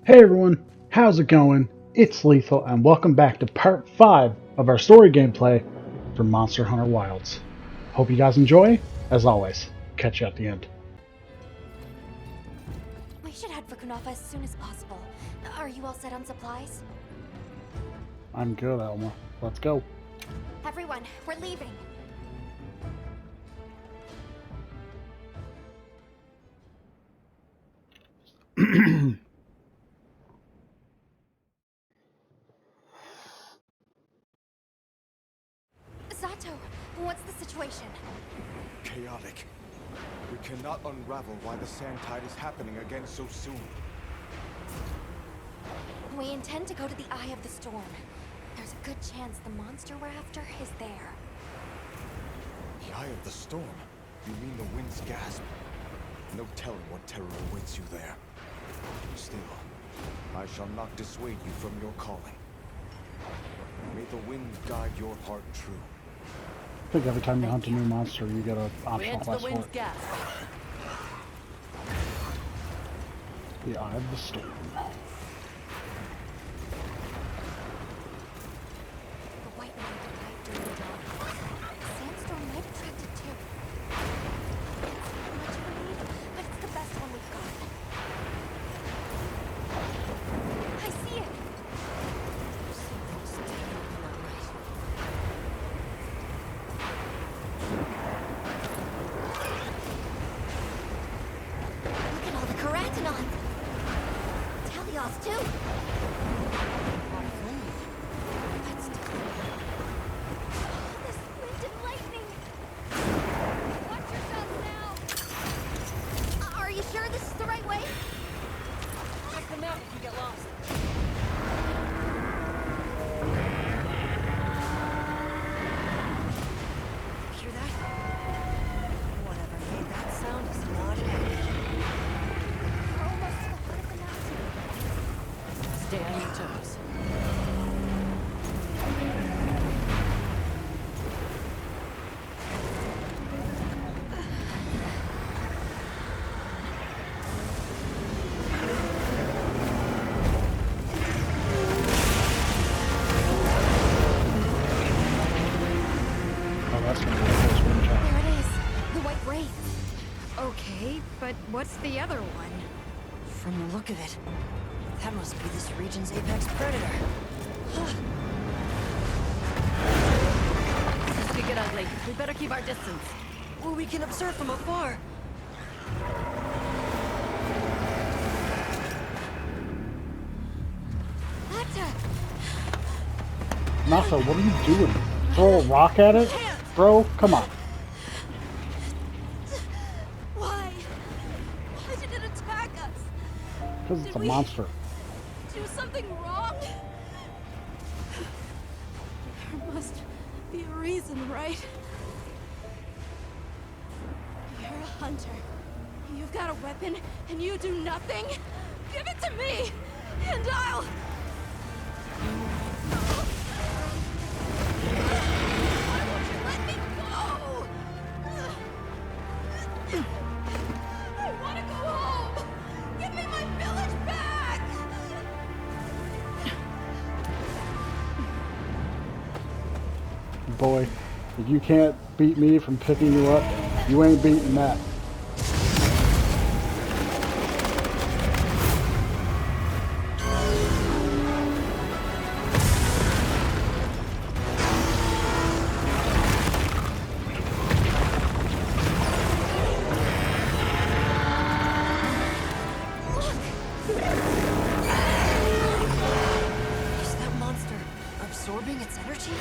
Hey everyone, how's it going? It's Lethal and welcome back to part 5 of our story gameplay for Monster Hunter Wilds. Hope you guys enjoy. As always, catch you at the end. We should head for Kunafa as soon as possible. Are you all set on supplies? I'm good, Elma. Let's go. Everyone, we're leaving. Sato, what's the situation? Chaotic. We cannot unravel why the sand tide is happening again so soon. We intend to go to the Eye of the Storm. There's a good chance the monster we're after is there. The Eye of the Storm? You mean the wind's gasp? No telling what terror awaits you there. Still, I shall not dissuade you from your calling. May the wind guide your heart true. I think every time you hunt a new monster, you get an optional quest for it. The Eye of the Storm. The white knight arrived during the dawn. The sandstorm might attract it too. It's not much of a lead, but it's the best one we've got. I see it! Something's terribly not right. Look at all the keratinons! Talios too! That's this wind and lightning! Watch yourself now! Are you sure this is the right way? Check the map if you get lost. Hear that? Whatever made that sound is not heavy. We're almost to the foot of the mountain. Stay on your toes. Oh, that's going to be a close wind check. There it is. The white wraith. Okay, but what's the other one? From the look of it, that must be this region's apex predator. This could get ugly. We better keep our distance. Well, we can observe from afar. Atta! Nasa, what are you doing? Throw a rock at it? Bro, come on. Why? Why did it attack us? Because it's Did a we monster. do something wrong? There must be a reason, right? You're a hunter. You've got a weapon, and you do nothing? Give it to me, and I'll... Why won't you let me go? I want to go home! Give me my village back! Boy, if you can't beat me from picking you up, you ain't beating that. Is that monster absorbing its energy?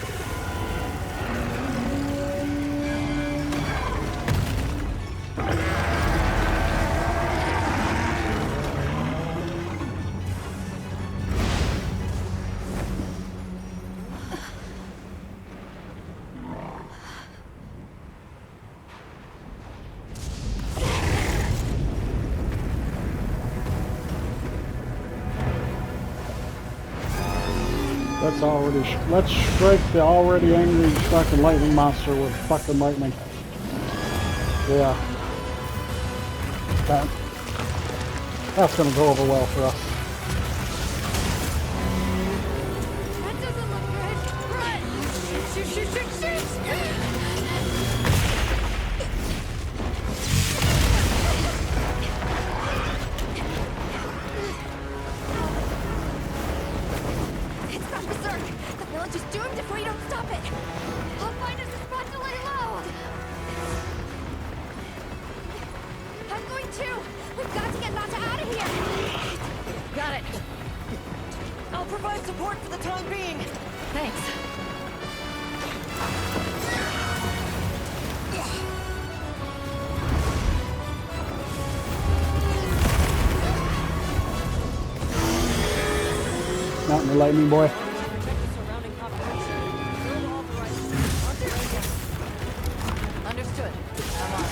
Let's already let's strike the already angry fucking lightning monster with fucking lightning. Yeah. That's gonna go over well for us. Shoot, shoot, shoot! It's gone berserk! The village is doomed if we don't stop it! I'll find us a spot to lay low! I'm going too! We've got to get Nata out of here! Got it. I'll provide support for the time being. Thanks. Not in the lightning, boy. Protect the surrounding population. Build authorized. Understood. I'm on it.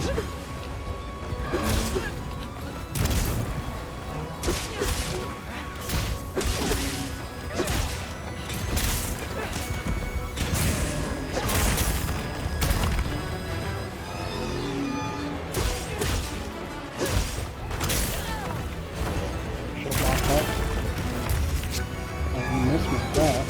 Should have blocked that. I missed with that.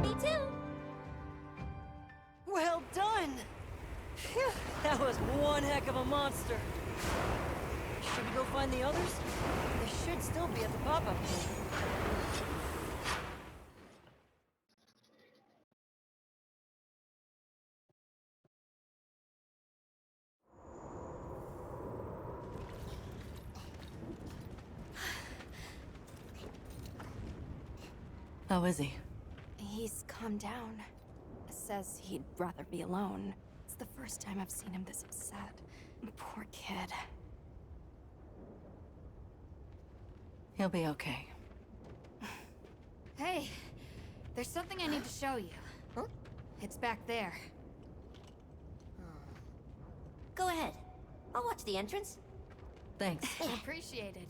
Me too! Well done! Phew, that was one heck of a monster. Should we go find the others? They should still be at the pop-up camp. How is he? He's calmed down. Says he'd rather be alone. It's the first time I've seen him this upset. Poor kid. He'll be okay. Hey, there's something I need to show you. Huh? It's back there. Go ahead. I'll watch the entrance. Thanks. Appreciated.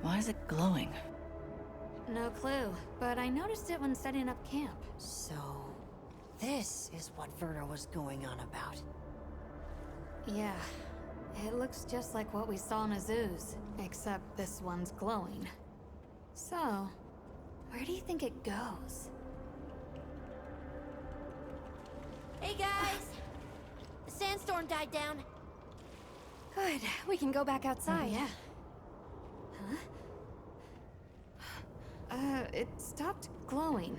Why is it glowing? No clue, but I noticed it when setting up camp. So, this is what Werner was going on about. Yeah, it looks just like what we saw in Azu's, except this one's glowing. So, where do you think it goes? Hey guys! The sandstorm died down. Good, we can go back outside. Yeah. Huh? It stopped glowing.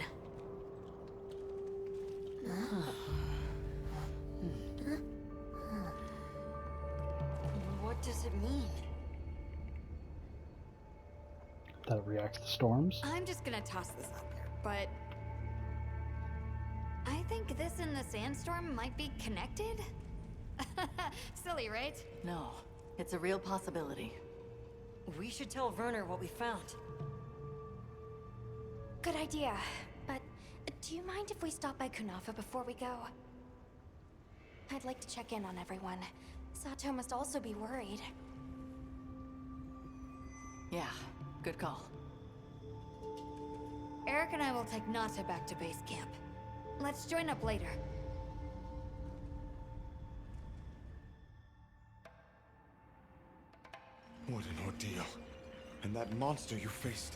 What does it mean? That it reacts to storms. I'm just gonna toss this out there, but I think this and the sandstorm might be connected? Silly, right? No, it's a real possibility. We should tell Werner what we found. Good idea. But do you mind if we stop by Kunafa before we go? I'd like to check in on everyone. Sato must also be worried. Yeah, good call. Eric and I will take Nata back to base camp. Let's join up later. What an ordeal. And that monster you faced.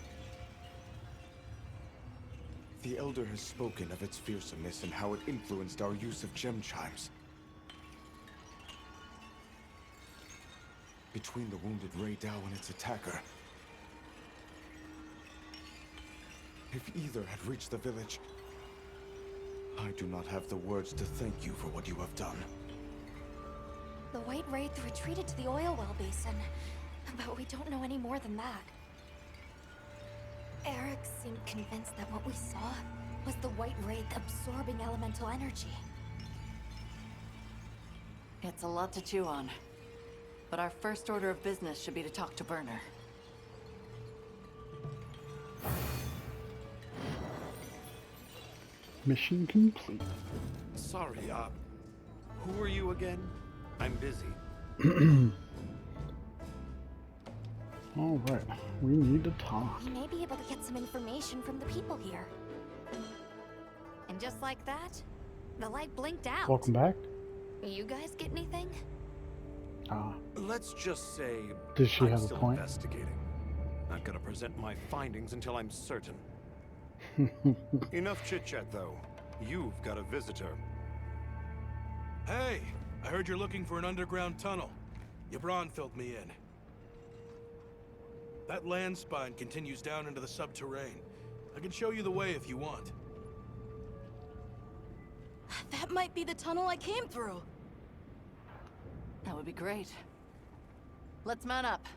The Elder has spoken of its fearsomeness and how it influenced our use of gem chimes. between the wounded Rey Dao and its attacker. If either had reached the village, I do not have the words to thank you for what you have done. The White Wraith retreated to the oil well basin, but we don't know any more than that. Eric seemed convinced that what we saw was the White Wraith absorbing elemental energy. It's a lot to chew on. But our first order of business should be to talk to Burner. Mission complete. Sorry, who are you again? I'm busy. All right, we need to talk. We may be able to get some information from the people here. And just like that, the light blinked out. Welcome back. You guys get anything? Let's just say Does she I'm have a still point? investigating. Not gonna present my findings until I'm certain. Enough chit-chat, though. You've got a visitor. Hey, I heard you're looking for an underground tunnel. Yabron filled me in. That land spine continues down into the subterrane. I can show you the way if you want. That might be the tunnel I came through. That would be great. Let's mount up.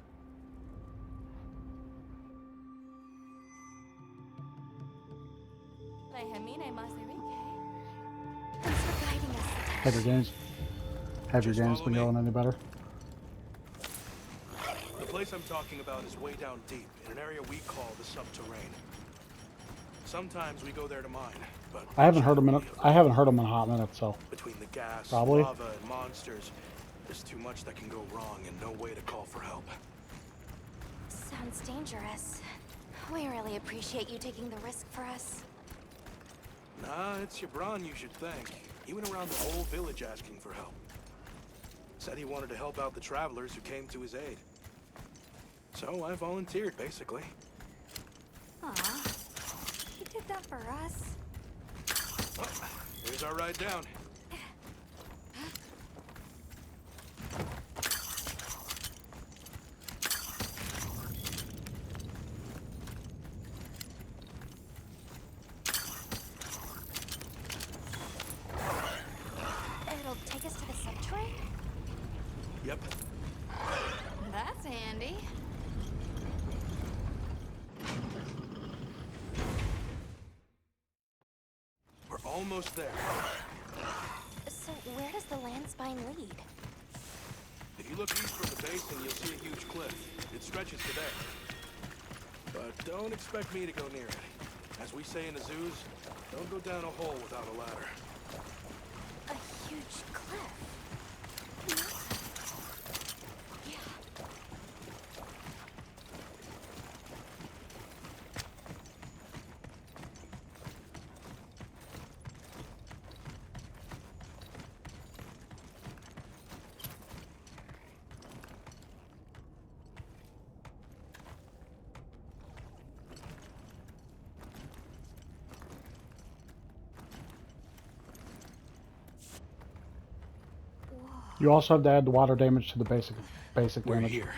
Thanks for guiding us. Have your games? Have your Just games follow been me. going any better? The place I'm talking about is way down deep, in an area we call the subterrane. Sometimes we go there to mine, but I haven't heard them in a hot minute, so between the gas, Probably. lava, and monsters, there's too much that can go wrong and no way to call for help. Sounds dangerous. We really appreciate you taking the risk for us. Nah, it's Yabron you should thank. He went around the whole village asking for help. Said he wanted to help out the travelers who came to his aid. So I volunteered, basically. Aw, you did that for us. Well, here's our ride down. It'll take us to the subterrane? Yep. That's handy. We're almost there. So where does the land spine lead? If you look east from the basin, you'll see a huge cliff. It stretches to there. But don't expect me to go near it. As we say in the zoos, don't go down a hole without a ladder. A huge cliff. Yeah. you also have to add the water damage to the basic We're damage. here.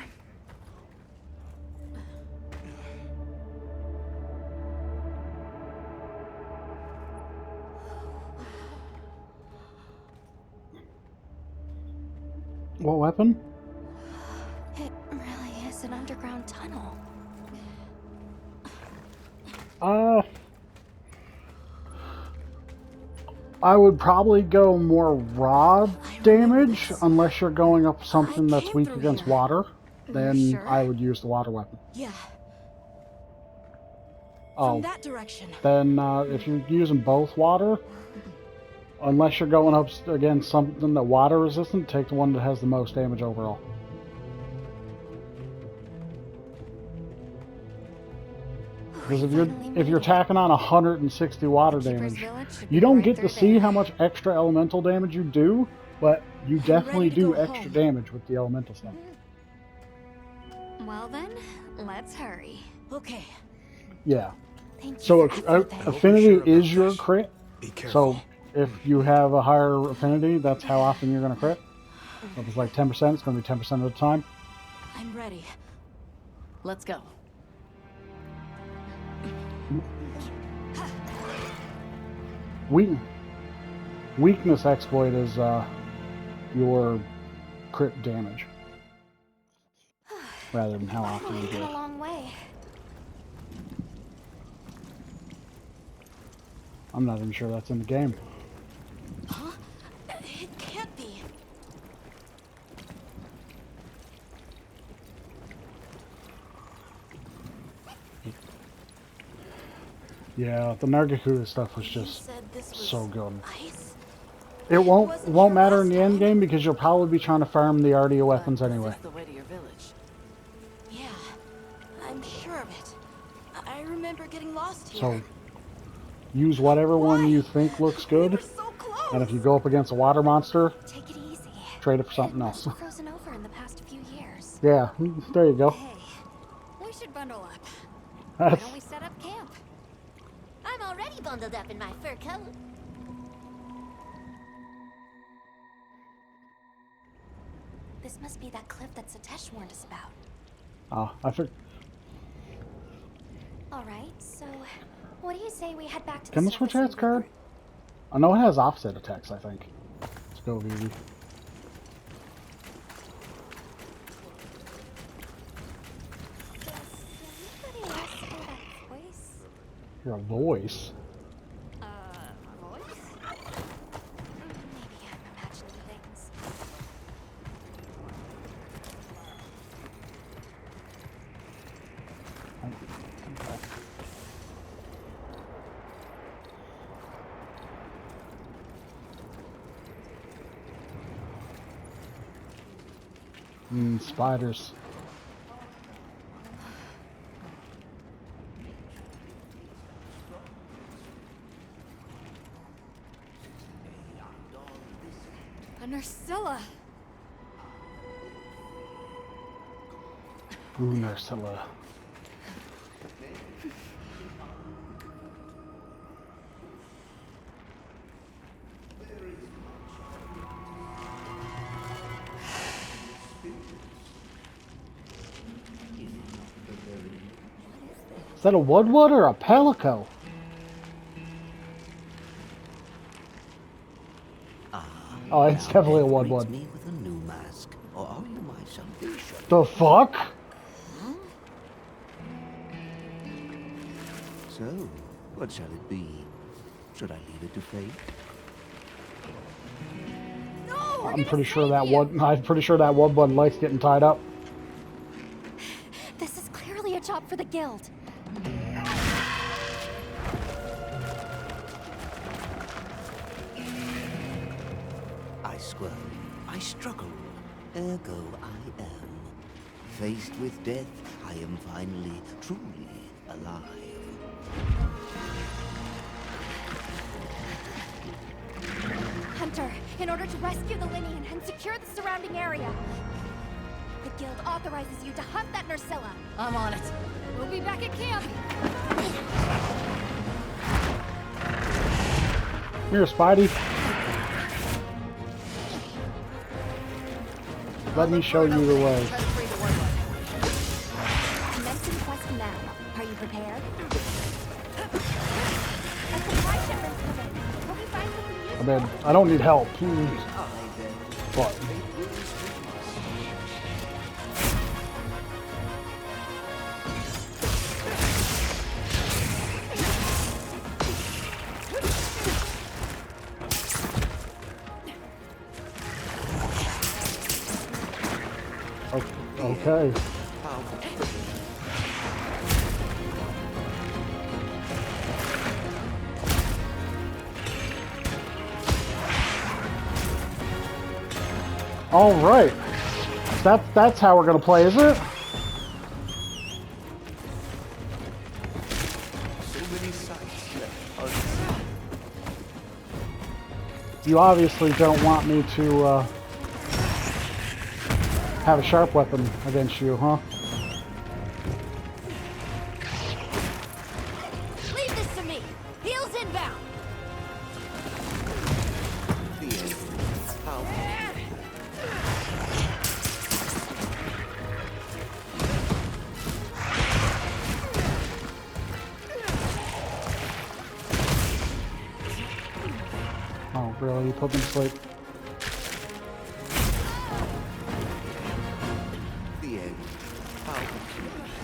What weapon? It really is an underground tunnel. I would probably go more raw damage, unless you're going up something that's came weak through against here. water. Then sure? I would use the water weapon. Yeah, Oh, from that direction. then if you're using both water, unless you're going up against something that water resistant, take the one that has the most damage overall. Because if you're tacking on 160 water Keeper's damage, Village should be you don't right get to through see there. how much extra elemental damage you do, but you definitely ready to do go extra home. damage with the elemental stuff. Well then, let's hurry. Okay. Yeah. Thank you So for everything. affinity sure about is your this. crit. Be careful. So if you have a higher affinity, that's how often you're going to crit. So if it's like 10%, it's going to be 10% of the time. I'm ready. Let's go. Weakness exploit is your crit damage rather than how often you We've do come a it. long way. I'm not even sure that's in the game. Huh? It can't be. Yeah, the Nargacuda stuff was You just said this was so good. ice? It Wasn't won't here matter in last the end time. game because you'll probably be trying to farm the RDO weapons But anyway. Is this the way to your village? Yeah, I'm sure of it. I remember getting lost here. So use whatever one you think looks We good, were so close. and if you go up against a water monster, Take it easy. trade it for something It must else. have frozen over in the past few years. Yeah, there you go. Hey, we should bundle up. Why That's, don't we set up camp? I'm already bundled up in my fur coat. This must be that cliff that Satesh warned us about. I think. All right, so what do you say we head back to Can the the switch surface hats and card? I know it has offset attacks, I think. Let's go, Vivi. Does anybody else hear that voice? Your voice. Voice? Maybe I'm imagining things. Spiders. A Nursilla. Ooh, Nursilla. Is that a Woodwood or a Palico? Oh, it's definitely a Woodwood. Me with a new mask, or are you my salvation? The fuck? So, what shall it be? Should I leave it to fate? I'm pretty sure that Woodwood likes getting tied up. This is clearly a job for the guild. I squirm, I struggle, ergo I am. Faced with death, I am finally, truly alive. Hunter, in order to rescue the Linean and secure the surrounding area, the guild authorizes you to hunt that Nursilla. I'm on it. We'll be back at camp. Here, Spidey. Let me show you the way. Try to free the Woodwood. Commencing quest now. Are you prepared? A supply shipment's coming. Hope you find something useful. I mean, I don't need help. I then But okay. All right. That's how we're gonna play, is it? So many sights left unseen. You obviously don't want me to have a sharp weapon against you, huh? Leave this to me. Heels inbound. The end. How Really, you put them to sleep. The end. How peculiar.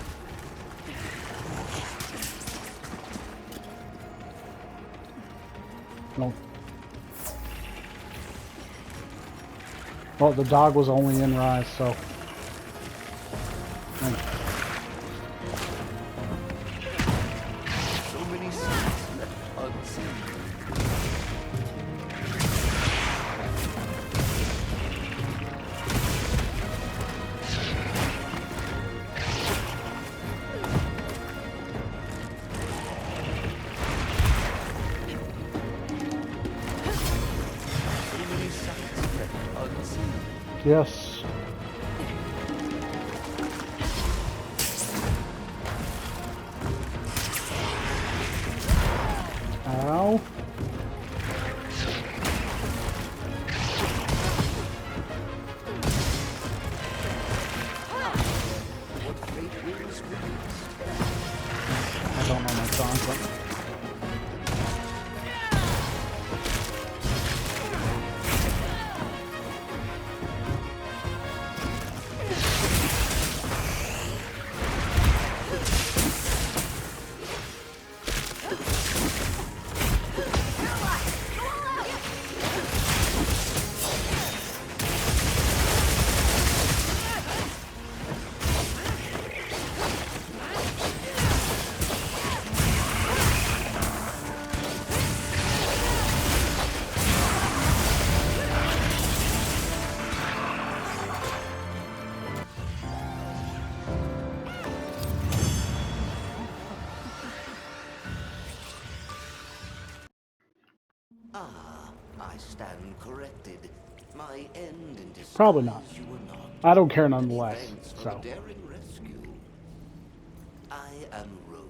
No. Well, the dog was only in Rise, so. So many sights left unseen. So many sights left unseen. Yes. Ow. What fate wills for us? I don't know my songs, but Ah, I stand corrected. My end in disguise. probably not. You were not. I don't care Many nonetheless, thanks for so. the daring rescue. I am Rove,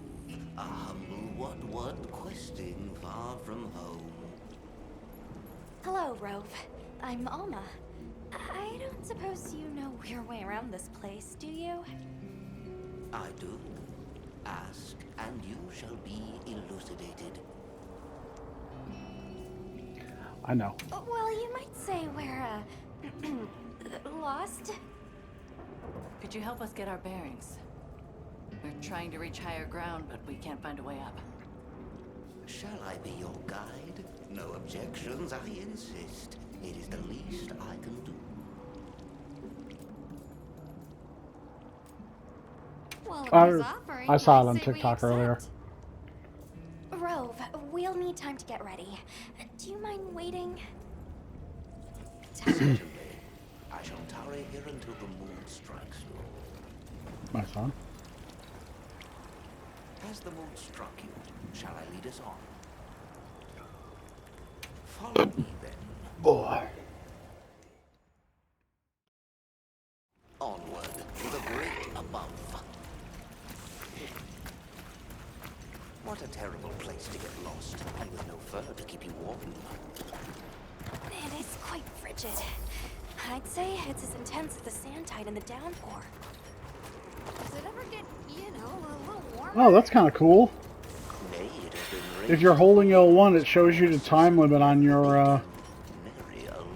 a humble what questing far from home. Hello, Rove. I'm Alma. I don't suppose you know your way around this place, do you? I do. Ask, and you shall be elucidated. I know. Well, you might say we're, lost. Could you help us get our bearings? We're trying to reach higher ground, but we can't find a way up. Shall I be your guide? No objections, I insist. It is the least I can do. Well, if he's I offering, saw it I on say we TikTok earlier. accept. Rove, we'll need time to get ready. Do you mind waiting? Certainly. I shall tarry here until the moon strikes you. My son. Has the moon struck you? Shall I lead us on? Follow me then. Boy. Onward to the great above. What a terrible place to get lost, and with no fur to keep you warm. It is quite frigid. I'd say it's as intense as the sand tide in the downpour. Does it ever get, you know, a little warmer? Oh, that's kind of cool. Nay, it has been If raining you're holding for L1, it shows you the time limit on your, Nary alone.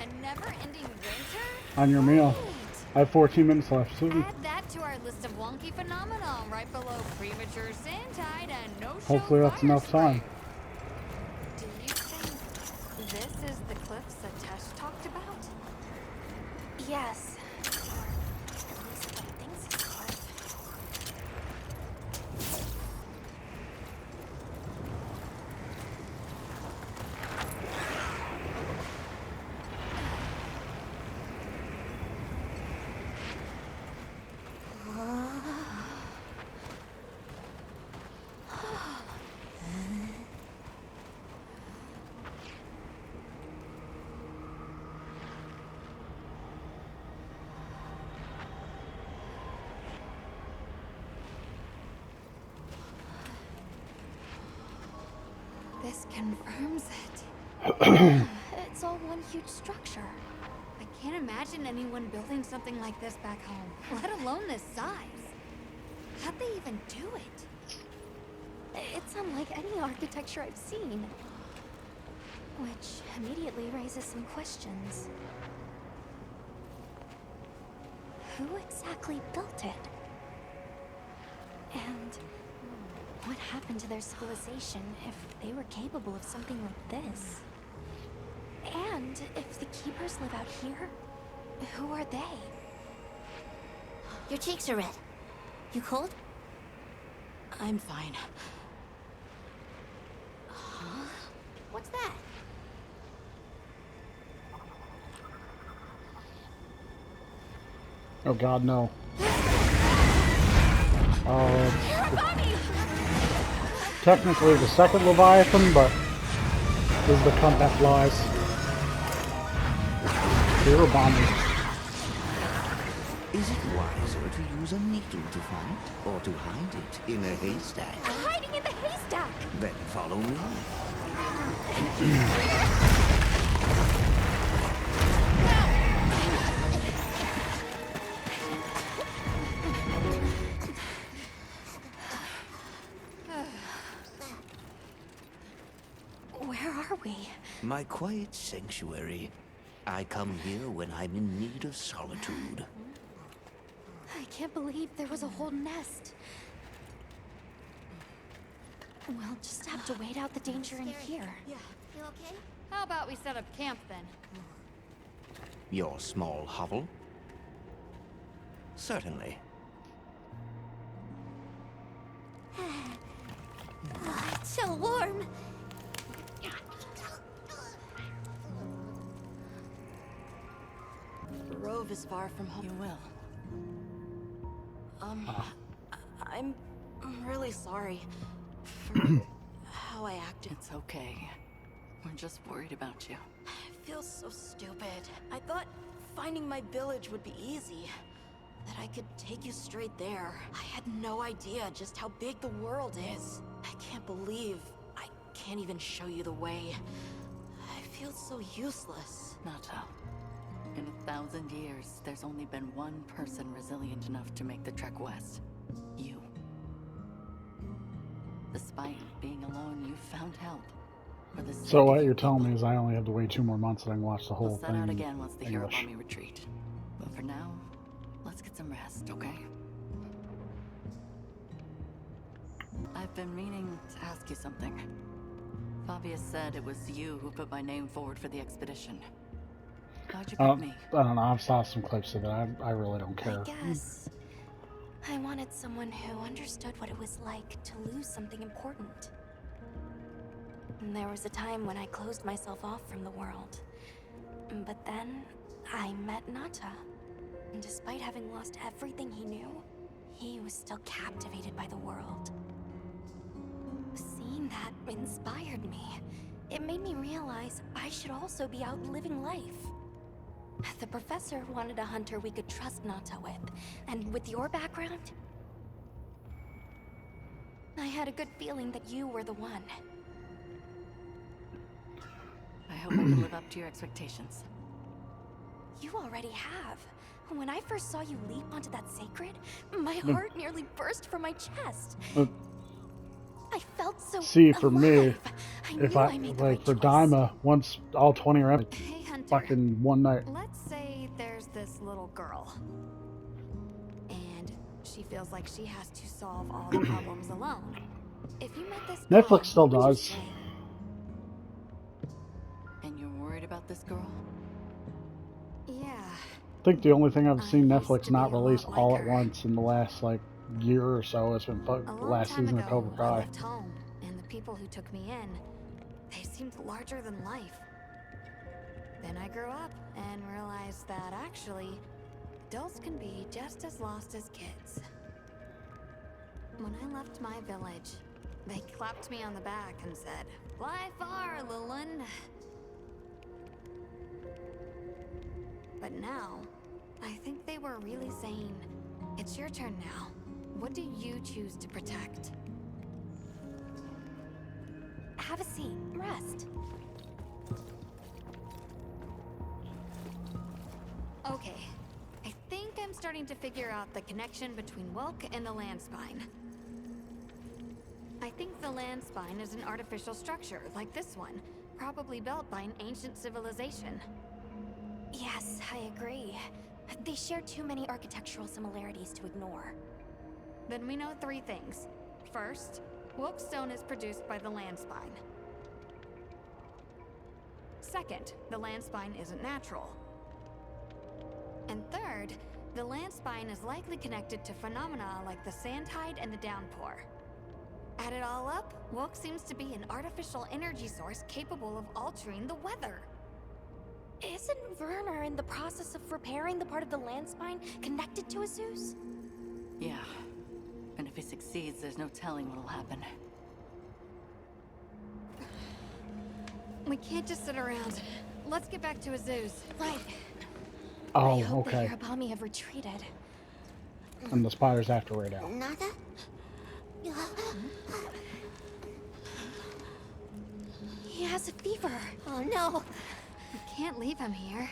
A never-ending winter? on your meal. Great. I have 14 minutes left. Sweet. Add that to our list of wonky phenomena right below premature sand tide and no-show Hopefully that's fire enough time. spring. Do you think this is the cliffs that Tesh talked about? Yes. Or at least what it thinks is a cliff. This confirms it. It's all one huge structure. I can't imagine anyone building something like this back home, let alone this size. How'd they even do it? It's unlike any architecture I've seen. Which immediately raises some questions. Who exactly built it? And what happened to their civilization if they were capable of something like this? And if the keepers live out here, who are they? Your cheeks are red. You cold? I'm fine. What's that? Oh god, no. Technically the second Leviathan, but this is the cunt that flies. Fear bomb me. Is it wiser to use a needle to find, or to hide it in a haystack? Hiding in the haystack! Then follow me. Where are we? My quiet sanctuary. I come here when I'm in need of solitude. I can't believe there was a whole nest. We'll just have to wait out the danger in here. Yeah. You okay? How about we set up camp then? Your small hovel? Certainly. It's so warm. The Rove is far from home. You will. I'm really sorry for how I acted. It's okay. We're just worried about you. I feel so stupid. I thought finding my village would be easy. That I could take you straight there. I had no idea just how big the world is. I can't believe I can't even show you the way. I feel so useless. Nata, in 1,000 years, there's only been one person resilient enough to make the trek west. You. Despite being alone, you found help. For the sake So of what your you're telling people. me is I only have to wait 2 more months and I can watch the whole We'll set thing out in again once the hero English. army retreat. But for now, let's get some rest, okay? I've been meaning to ask you something. Fabius said it was you who put my name forward for the expedition. Why'd you pick me? I don't know, I've saw some clips of it. I really don't I care. guess I wanted someone who understood what it was like to lose something important. And there was a time when I closed myself off from the world. But then I met Nata. And despite having lost everything he knew, he was still captivated by the world. Seeing that inspired me. It made me realize I should also be out living life. The professor wanted a hunter we could trust Nata with, and with your background, I had a good feeling that you were the one. I hope I can live up to your expectations. You already have. When I first saw you leap onto that sacred, my heart nearly burst from my chest. I felt so See, for me, alive. if knew I made the like right for choice. Daima, once all 20 are empty, Hey, Hunter. fucking one night. Let's say there's this little girl. And she feels like she has to solve all the problems alone. If you met this girl, Netflix still what would you does. say? And you're worried about this girl? Yeah. I think the only thing I've I seen used Netflix to not be a lot release like all at her. once in the last like year or so has been A the long last time season ago, of Cobra I Kai. left home, and the people who took me in, they seemed larger than life. Then I grew up and realized that actually, adults can be just as lost as kids. When I left my village, they clapped me on the back and said, "Fly far, Lilin." But now, I think they were really saying, "It's your turn now. What do you choose to protect?" Have a seat. Rest. Okay, I think I'm starting to figure out the connection between Welk and the land spine. I think the land spine is an artificial structure, like this one, probably built by an ancient civilization. Yes, I agree. They share too many architectural similarities to ignore. Then we know 3 things. First, Wilk stone is produced by the land spine. Second, the land spine isn't natural. And third, the land spine is likely connected to phenomena like the sand tide and the downpour. Add it all up, Wilk seems to be an artificial energy source capable of altering the weather. Isn't Werner in the process of repairing the part of the land spine connected to a Zeus? Yeah. And if he succeeds, there's no telling what'll happen. We can't just sit around. Let's get back to Azu's. Right. Oh, I hope okay. the Hirabami have retreated. And the spiders have to right out. Nada? He has a fever. Oh no. We can't leave him here.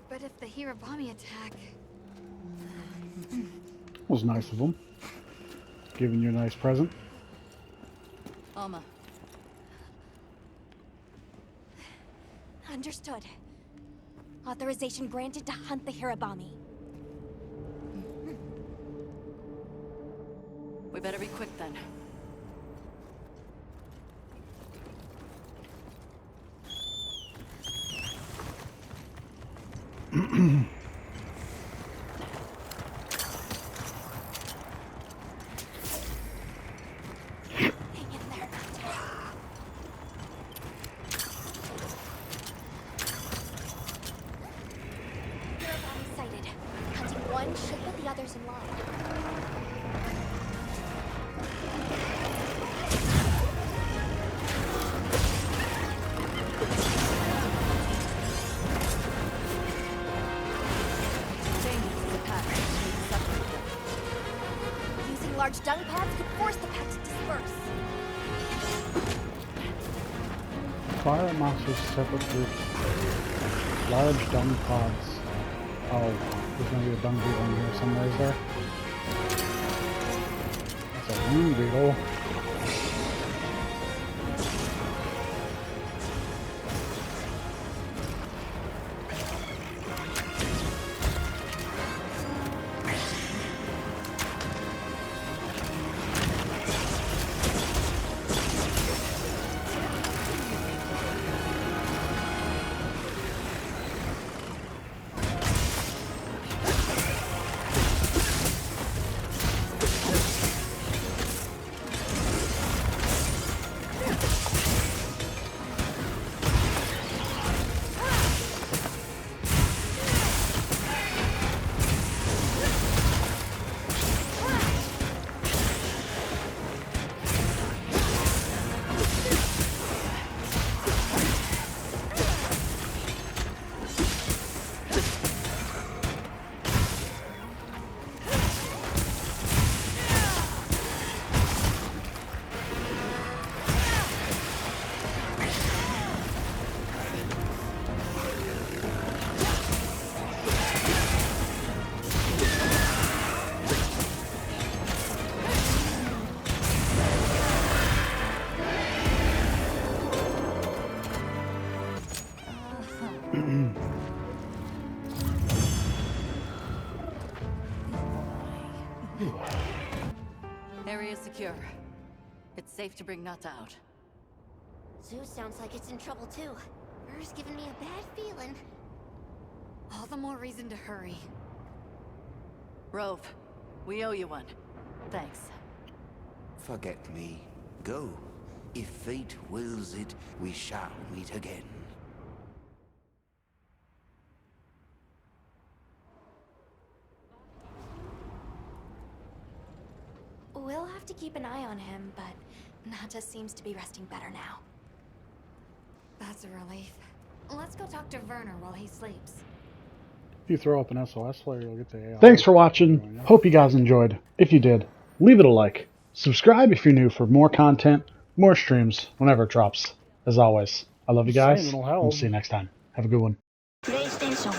But if the Hirabami attack... Was nice of them. Giving you a nice present. Alma, Understood. Authorization granted to hunt the Hirabami. we better be quick then. Hang in there. Hirabami sighted. Hunting one should put the others in line. Dangerous is a pack. We need to separate them. Using large dung pads could force the pack to disperse. Fire monsters separate groups. Large dung pods. Oh, there's gonna be a dung beetle in here somewhere, is there? That's a moon beetle. Area secure. It's safe to bring Nut out. Zeus sounds like it's in trouble too. Ver's giving me a bad feeling. All the more reason to hurry. Rove, we owe you one. Thanks. Forget me. Go. If fate wills it, we shall meet again. We'll have to keep an eye on him, but Nata seems to be resting better now. That's a relief. Let's go talk to Werner while he sleeps. If you throw up an SOS flare, you'll get the AI. Thanks for watching. Hope you guys enjoyed. If you did, leave it a like. Subscribe if you're new for more content, more streams, whenever it drops. As always, I love you guys. We'll see you next time. Have a good one. PlayStation.